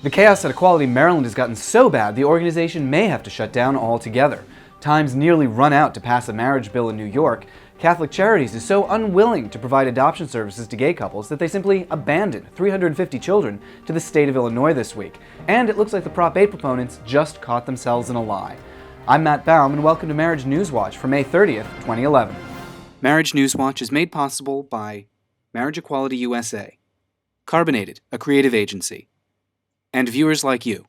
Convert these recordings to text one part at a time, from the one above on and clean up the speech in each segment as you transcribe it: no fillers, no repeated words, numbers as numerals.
The chaos at Equality Maryland has gotten so bad the organization may have to shut down altogether. Time's nearly run out to pass a marriage bill in New York. Catholic Charities is so unwilling to provide adoption services to gay couples that they simply abandoned 350 children to the state of Illinois this week. And it looks like the Prop 8 proponents just caught themselves in a lie. I'm Matt Baum, and welcome to Marriage News Watch for May 30th, 2011. Marriage News Watch is made possible by Marriage Equality USA, Carbonated, a creative agency, and viewers like you.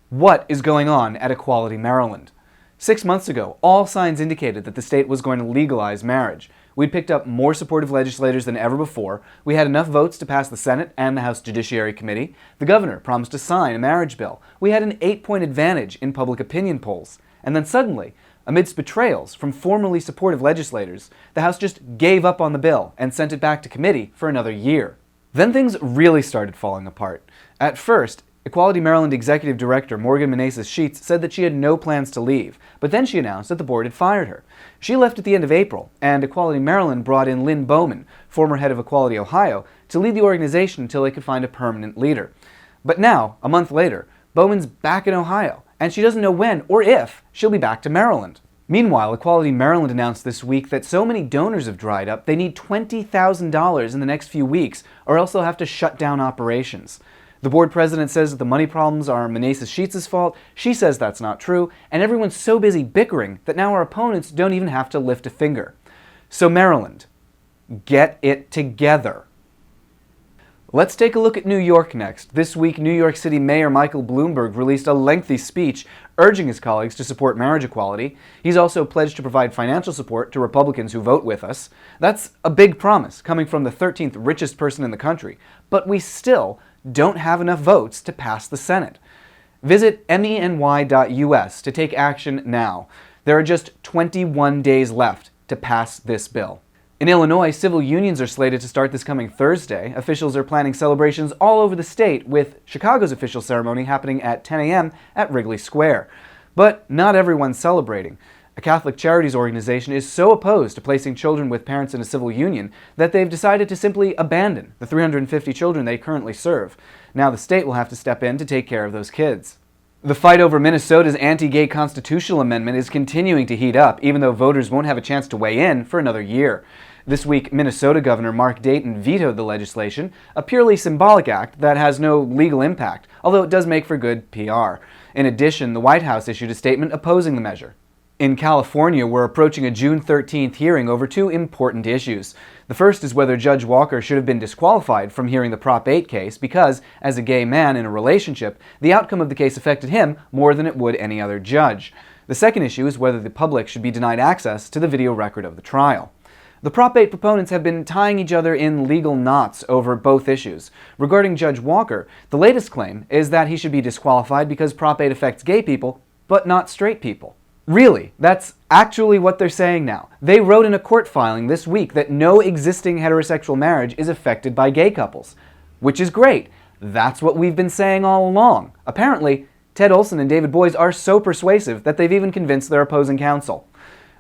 What is going on at Equality Maryland? 6 months ago, all signs indicated that the state was going to legalize marriage. We'd picked up more supportive legislators than ever before. We had enough votes to pass the Senate and the House Judiciary Committee. The governor promised to sign a marriage bill. We had an 8-point advantage in public opinion polls. And then suddenly, amidst betrayals from formerly supportive legislators, the House just gave up on the bill and sent it back to committee for another year. Then things really started falling apart. At first, Equality Maryland Executive Director Morgan Menezes-Sheets said that she had no plans to leave, but then she announced that the board had fired her. She left at the end of April, and Equality Maryland brought in Lynn Bowman, former head of Equality Ohio, to lead the organization until they could find a permanent leader. But now, a month later, Bowman's back in Ohio, and she doesn't know when or if she'll be back to Maryland. Meanwhile, Equality Maryland announced this week that so many donors have dried up, they need $20,000 in the next few weeks, or else they'll have to shut down operations. The board president says that the money problems are Menezes-Sheets' fault. She says that's not true, and everyone's so busy bickering that now our opponents don't even have to lift a finger. So Maryland, get it together. Let's take a look at New York next. This week, New York City Mayor Michael Bloomberg released a lengthy speech urging his colleagues to support marriage equality. He's also pledged to provide financial support to Republicans who vote with us. That's a big promise coming from the 13th richest person in the country, but we still don't have enough votes to pass the Senate. Visit meny.us to take action now. There are just 21 days left to pass this bill. In Illinois, civil unions are slated to start this coming Thursday. Officials are planning celebrations all over the state, with Chicago's official ceremony happening at 10 a.m. at Wrigley Square. But not everyone's celebrating. A Catholic Charities organization is so opposed to placing children with parents in a civil union that they've decided to simply abandon the 350 children they currently serve. Now the state will have to step in to take care of those kids. The fight over Minnesota's anti-gay constitutional amendment is continuing to heat up, even though voters won't have a chance to weigh in for another year. This week, Minnesota Governor Mark Dayton vetoed the legislation, a purely symbolic act that has no legal impact, although it does make for good PR. In addition, the White House issued a statement opposing the measure. In California, we're approaching a June 13th hearing over two important issues. The first is whether Judge Walker should have been disqualified from hearing the Prop 8 case because, as a gay man in a relationship, the outcome of the case affected him more than it would any other judge. The second issue is whether the public should be denied access to the video record of the trial. The Prop 8 proponents have been tying each other in legal knots over both issues. Regarding Judge Walker, the latest claim is that he should be disqualified because Prop 8 affects gay people, but not straight people. Really, that's actually what they're saying now. They wrote in a court filing this week that no existing heterosexual marriage is affected by gay couples. Which is great. That's what we've been saying all along. Apparently, Ted Olson and David Boies are so persuasive that they've even convinced their opposing counsel.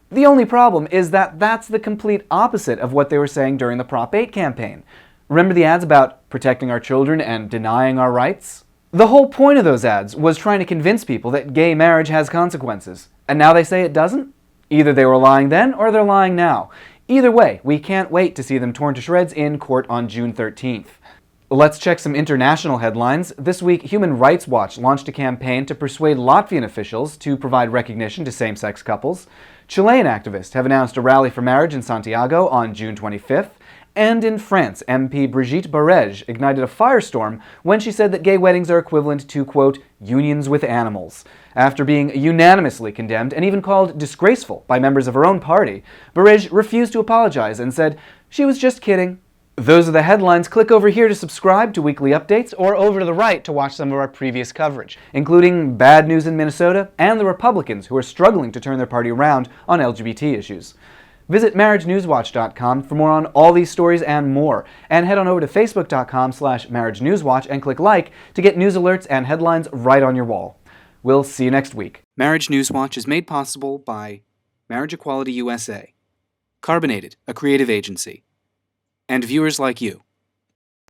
The only problem is that that's the complete opposite of what they were saying during the Prop 8 campaign. Remember the ads about protecting our children and denying our rights? The whole point of those ads was trying to convince people that gay marriage has consequences. And now they say it doesn't? Either they were lying then or they're lying now. Either way, we can't wait to see them torn to shreds in court on June 13th. Let's check some international headlines. This week, Human Rights Watch launched a campaign to persuade Latvian officials to provide recognition to same-sex couples. Chilean activists have announced a rally for marriage in Santiago on June 25th. And in France, MP Brigitte Barège ignited a firestorm when she said that gay weddings are equivalent to, quote, unions with animals. After being unanimously condemned and even called disgraceful by members of her own party, Barège refused to apologize and said she was just kidding. Those are the headlines. Click over here to subscribe to weekly updates, or over to the right to watch some of our previous coverage, including bad news in Minnesota and the Republicans who are struggling to turn their party around on LGBT issues. Visit MarriageNewsWatch.com for more on all these stories and more, and head on over to Facebook.com/MarriageNewsWatch and click like to get news alerts and headlines right on your wall. We'll see you next week. Marriage News Watch is made possible by Marriage Equality USA, Carbonated, a creative agency, and viewers like you.